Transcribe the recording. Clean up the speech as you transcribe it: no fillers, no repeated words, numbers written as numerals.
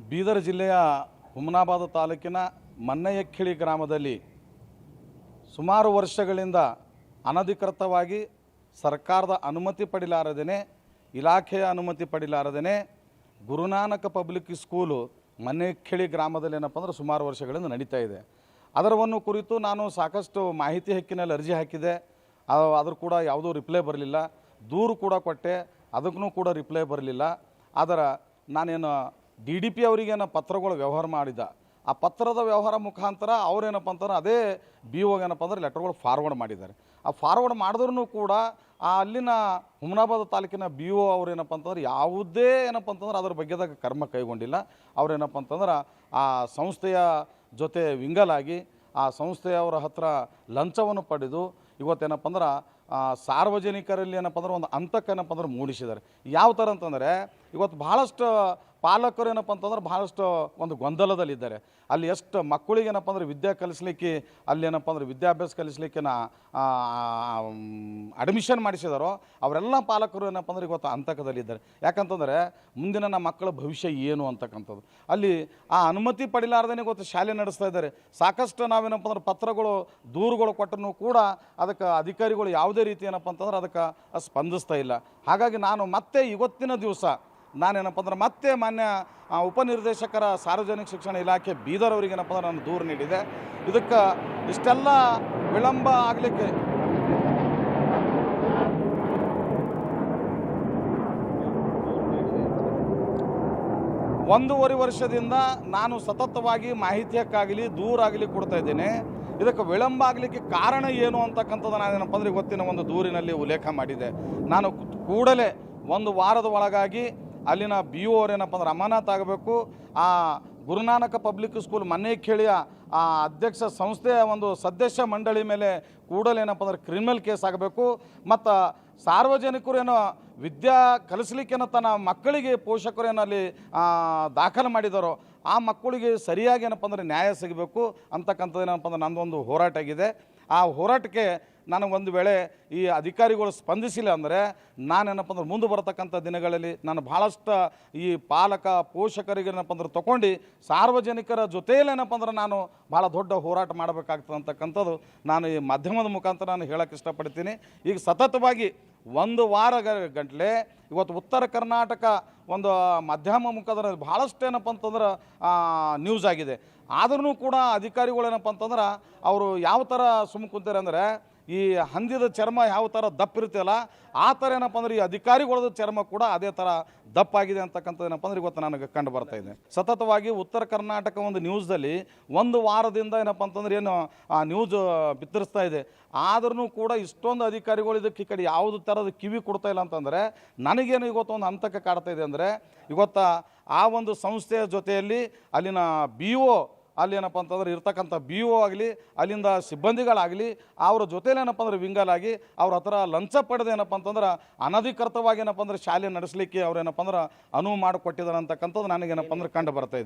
ಬೀದರ್ ಜಿಲ್ಲೆಯ ಹುಮನಾಬಾದ ತಾಲೂಕಿನ ಮನ್ನಯಖಿಳಿ ಗ್ರಾಮದಲ್ಲಿ ಸುಮಾರು ವರ್ಷಗಳಿಂದ ಅನಧಿಕೃತವಾಗಿ ಸರ್ಕಾರದ ಅನುಮತಿ ಪಡೆಯಲಾರದೇ ಇಲಾಖೆಯ ಅನುಮತಿ ಪಡೆಯಲಾರದೇ ಗುರುನಾನಕ್ ಪಬ್ಲಿಕ್ ಸ್ಕೂಲು ಮನ್ನಯಖಿಳಿ ಗ್ರಾಮದಲ್ಲಿ ಏನಪ್ಪ ಅಂದ್ರೆ ಸುಮಾರು ವರ್ಷಗಳಿಂದ ನಡೀತಾ ಇದೆ. ಅದರವನ್ನು ಕುರಿತು ನಾನು ಸಾಕಷ್ಟು ಮಾಹಿತಿ ಹಕ್ಕಿನಲ್ಲಿ ಅರ್ಜಿ ಹಾಕಿದೆ. ಅದ್ರ ಕೂಡ ಯಾವುದೂ ರಿಪ್ಲೈ ಬರಲಿಲ್ಲ. ದೂರು ಕೂಡ ಕೊಟ್ಟೆ, ಅದಕ್ಕೂ ಕೂಡ ರಿಪ್ಲೈ ಬರಲಿಲ್ಲ. ಆದರೆ ನಾನೇನು DDP ಅವರಿಗೇನು ಪತ್ರಗಳು ವ್ಯವಹಾರ ಮಾಡಿದ, ಆ ಪತ್ರದ ವ್ಯವಹಾರ ಮುಖಾಂತರ ಅವ್ರೇನಪ್ಪ ಅಂತಂದ್ರೆ ಅದೇ BO ಏನಪ್ಪ ಅಂದ್ರೆ ಲೆಟರ್ಗಳು ಫಾರ್ವರ್ಡ್ ಮಾಡಿದ್ದಾರೆ. ಆ ಫಾರ್ವರ್ಡ್ ಮಾಡಿದ್ರೂ ಕೂಡ ಅಲ್ಲಿನ ಹುಮನಾಬಾದ ತಾಲೂಕಿನ BO ಅವ್ರೇನಪ್ಪ ಅಂತಂದ್ರೆ ಯಾವುದೇ ಏನಪ್ಪ ಅಂತಂದ್ರೆ ಅದ್ರ ಬಗ್ಗೆದಾಗ ಕರ್ಮ ಕೈಗೊಂಡಿಲ್ಲ. ಅವ್ರೇನಪ್ಪ ಅಂತಂದ್ರೆ ಆ ಸಂಸ್ಥೆಯ ಜೊತೆ ವಿಂಗಲಾಗಿ ಆ ಸಂಸ್ಥೆಯವರ ಹತ್ರ ಲಂಚವನ್ನು ಪಡೆದು ಇವತ್ತೇನಪ್ಪ ಅಂದ್ರೆ ಸಾರ್ವಜನಿಕರಲ್ಲಿ ಏನಪ್ಪ ಅಂದ್ರೆ ಒಂದು ಅಂತಕ್ಕೇನಪ್ಪ ಅಂದ್ರೆ ಮೂಡಿಸಿದ್ದಾರೆ. ಯಾವ ಥರ ಅಂತಂದರೆ ಇವತ್ತು ಭಾಳಷ್ಟು ಪಾಲಕರು ಏನಪ್ಪ ಅಂತಂದ್ರೆ ಭಾಳಷ್ಟು ಒಂದು ಗೊಂದಲದಲ್ಲಿದ್ದಾರೆ. ಅಲ್ಲಿ ಎಷ್ಟು ಮಕ್ಕಳಿಗೆ ಏನಪ್ಪ ಅಂದ್ರೆ ವಿದ್ಯೆ ಕಲಿಸ್ಲಿಕ್ಕೆ ಅಲ್ಲಿ ಏನಪ್ಪ ಅಂದ್ರೆ ವಿದ್ಯಾಭ್ಯಾಸ ಕಲಿಸ್ಲಿಕ್ಕೆ ಅಡ್ಮಿಷನ್ ಮಾಡಿಸಿದಾರೋ ಅವರೆಲ್ಲ ಪಾಲಕರು ಏನಪ್ಪ ಅಂದ್ರೆ ಇವತ್ತು ಅಂತಕದಲ್ಲಿದ್ದಾರೆ. ಯಾಕಂತಂದರೆ ಮುಂದಿನ ನಮ್ಮ ಮಕ್ಕಳ ಭವಿಷ್ಯ ಏನು ಅಂತಕ್ಕಂಥದ್ದು ಅಲ್ಲಿ ಆ ಅನುಮತಿ ಪಡಿಲಾರ್ದೇ ಇವತ್ತು ಶಾಲೆ ನಡೆಸ್ತಾ ಇದ್ದಾರೆ. ಸಾಕಷ್ಟು ನಾವೇನಪ್ಪ ಅಂದ್ರೆ ಪತ್ರಗಳು ದೂರುಗಳು ಕೊಟ್ಟರೂ ಕೂಡ ಅದಕ್ಕೆ ಅಧಿಕಾರಿಗಳು ಯಾವುದೇ ರೀತಿ ಏನಪ್ಪ ಅಂತಂದ್ರೆ ಅದಕ್ಕೆ ಸ್ಪಂದಿಸ್ತಾ ಇಲ್ಲ. ಹಾಗಾಗಿ ನಾನು ಮತ್ತೆ ಇವತ್ತಿನ ದಿವಸ ನಾನೇನಪ್ಪ ಅಂದ್ರೆ ಮತ್ತೆ ಮಾನ್ಯ ಉಪನಿರ್ದೇಶಕರ ಸಾರ್ವಜನಿಕ ಶಿಕ್ಷಣ ಇಲಾಖೆ ಬೀದರ್ ಅವರಿಗೆ ಏನಪ್ಪ ಅಂದ್ರೆ ನಾನು ದೂರು ನೀಡಿದೆ. ಇದಕ್ಕೆ ಇಷ್ಟೆಲ್ಲ ವಿಳಂಬ ಆಗಲಿಕ್ಕೆ ಒಂದೂವರೆ ವರ್ಷದಿಂದ ನಾನು ಸತತವಾಗಿ ಮಾಹಿತಿಯಕ್ಕಾಗಲಿ ದೂರಾಗಲಿ ಕೊಡ್ತಾ ಇದ್ದೇನೆ. ಇದಕ್ಕೆ ವಿಳಂಬ ಆಗಲಿಕ್ಕೆ ಕಾರಣ ಏನು ಅಂತಕ್ಕಂಥದ್ದು ನಾನೇನಪ್ಪ ಅಂದರೆ ಇವತ್ತಿನ ಒಂದು ದೂರಿನಲ್ಲಿ ಉಲ್ಲೇಖ ಮಾಡಿದೆ. ನಾನು ಕೂಡಲೇ ಒಂದು ವಾರದ ಒಳಗಾಗಿ ಅಲ್ಲಿನ BO ಅವರೇನಪ್ಪ ಅಂದ್ರೆ ಅಮಾನತ್ ಆಗಬೇಕು. ಆ ಗುರುನಾನಕ್ ಪಬ್ಲಿಕ್ ಸ್ಕೂಲ್ ಮನ್ನಯಖಿಳಿಯ ಆ ಅಧ್ಯಕ್ಷ ಸಂಸ್ಥೆಯ ಒಂದು ಸದಸ್ಯ ಮಂಡಳಿ ಮೇಲೆ ಕೂಡಲೇ ಏನಪ್ಪ ಅಂದ್ರೆ ಕ್ರಿಮಿನಲ್ ಕೇಸ್ ಆಗಬೇಕು. ಮತ್ತು ಸಾರ್ವಜನಿಕರು ಏನೋ ವಿದ್ಯಾ ಕಲಿಸ್ಲಿಕ್ಕೇನೋ ತನ್ನ ಮಕ್ಕಳಿಗೆ ಪೋಷಕರು ಏನೋ ಅಲ್ಲಿ ದಾಖಲು ಮಾಡಿದಾರೋ ಆ ಮಕ್ಕಳಿಗೆ ಸರಿಯಾಗಿ ಏನಪ್ಪ ಅಂದರೆ ನ್ಯಾಯ ಸಿಗಬೇಕು ಅಂತಕ್ಕಂಥದ್ದು ಏನಪ್ಪ ಅಂದ್ರೆ ನನ್ನದೊಂದು ಹೋರಾಟ ಆಗಿದೆ. ಆ ಹೋರಾಟಕ್ಕೆ ನನಗೊಂದು ವೇಳೆ ಈ ಅಧಿಕಾರಿಗಳು ಸ್ಪಂದಿಸಿಲ್ಲ ಅಂದರೆ ನಾನೇನಪ್ಪ ಅಂದ್ರೆ ಮುಂದೆ ಬರತಕ್ಕಂಥ ದಿನಗಳಲ್ಲಿ ನಾನು ಭಾಳಷ್ಟು ಈ ಪಾಲಕ ಪೋಷಕರಿಗೆ ಏನಪ್ಪ ಅಂದ್ರೆ ತೊಗೊಂಡು ಸಾರ್ವಜನಿಕರ ಜೊತೆಯಲ್ಲಿ ಏನಪ್ಪ ಅಂದ್ರೆ ನಾನು ಭಾಳ ದೊಡ್ಡ ಹೋರಾಟ ಮಾಡಬೇಕಾಗ್ತದೆ ಅಂತಕ್ಕಂಥದ್ದು ನಾನು ಈ ಮಾಧ್ಯಮದ ಮುಖಾಂತರ ನಾನು ಹೇಳೋಕ್ಕೆ ಇಷ್ಟಪಡ್ತೀನಿ. ಈಗ ಸತತವಾಗಿ ಒಂದು ವಾರ ಗಂಟಲೆ ಇವತ್ತು ಉತ್ತರ ಕರ್ನಾಟಕ ಒಂದು ಮಾಧ್ಯಮ ಮುಖಾಂತರ ಭಾಳಷ್ಟು ಏನಪ್ಪ ಅಂತಂದ್ರೆ ನ್ಯೂಸ್ ಆಗಿದೆ. ಆದ್ರೂ ಕೂಡ ಅಧಿಕಾರಿಗಳು ಏನಪ್ಪ ಅಂತಂದ್ರೆ ಅವರು ಯಾವ ಥರ ಸುಮ್ಮ ಕುಂತಾರೆ ಅಂದರೆ ಈ ಹಂದಿದ ಚರ್ಮ ಯಾವ ಥರ ದಪ್ಪಿರುತ್ತಲ್ಲ ಆ ಥರ ಏನಪ್ಪ ಅಂದ್ರೆ ಈ ಅಧಿಕಾರಿಗಳದ ಚರ್ಮ ಕೂಡ ಅದೇ ಥರ ದಪ್ಪಾಗಿದೆ ಅಂತಕ್ಕಂಥದ್ದು ಏನಪ್ಪ ಅಂದ್ರೆ ಇವತ್ತು ನನಗೆ ಕಂಡು ಬರ್ತಾ ಇದೆ. ಸತತವಾಗಿ ಉತ್ತರ ಕರ್ನಾಟಕ ಒಂದು ನ್ಯೂಸ್ದಲ್ಲಿ ಒಂದು ವಾರದಿಂದ ಏನಪ್ಪ ಅಂತಂದ್ರೆ ಏನು ಆ ನ್ಯೂಸ್ ಬಿತ್ತರಿಸ್ತಾ ಇದೆ. ಆದ್ರೂ ಕೂಡ ಇಷ್ಟೊಂದು ಅಧಿಕಾರಿಗಳು ಇದಕ್ಕೆ ಈ ಕಡೆ ಯಾವುದು ಥರದ ಕಿವಿ ಕೊಡ್ತಾ ಇಲ್ಲ ಅಂತಂದರೆ ನನಗೇನು ಇವತ್ತೊಂದು ಹಂತಕ್ಕೆ ಕಾಡ್ತಾ ಇದೆ ಅಂದರೆ ಇವತ್ತು ಆ ಒಂದು ಸಂಸ್ಥೆಯ ಜೊತೆಯಲ್ಲಿ ಅಲ್ಲಿನ BO ಅಲ್ಲಿ ಏನಪ್ಪ ಅಂತಂದ್ರೆ ಇರ್ತಕ್ಕಂಥ BO ಆಗಲಿ ಅಲ್ಲಿಂದ ಸಿಬ್ಬಂದಿಗಳಾಗಲಿ ಅವ್ರ ಜೊತೆಲಿ ಏನಪ್ಪ ಅಂದ್ರೆ ವಿಂಗಲಾಗಿ ಅವ್ರ ಹತ್ರ ಲಂಚ ಪಡೆದು ಏನಪ್ಪ ಅಂತಂದ್ರೆ ಅನಧಿಕೃತವಾಗಿ ಏನಪ್ಪ ಅಂದ್ರೆ ಶಾಲೆ ನಡೆಸಲಿಕ್ಕೆ ಅವ್ರು ಏನಪ್ಪ ಅಂದ್ರೆ ಅನುವು ಮಾಡಿಕೊಟ್ಟಿದ್ದಾರೆ ಅಂತಕ್ಕಂಥದ್ದು ನನಗೇನಪ್ಪ ಅಂದ್ರೆ ಕಂಡು ಬರ್ತಾ ಇದೆ.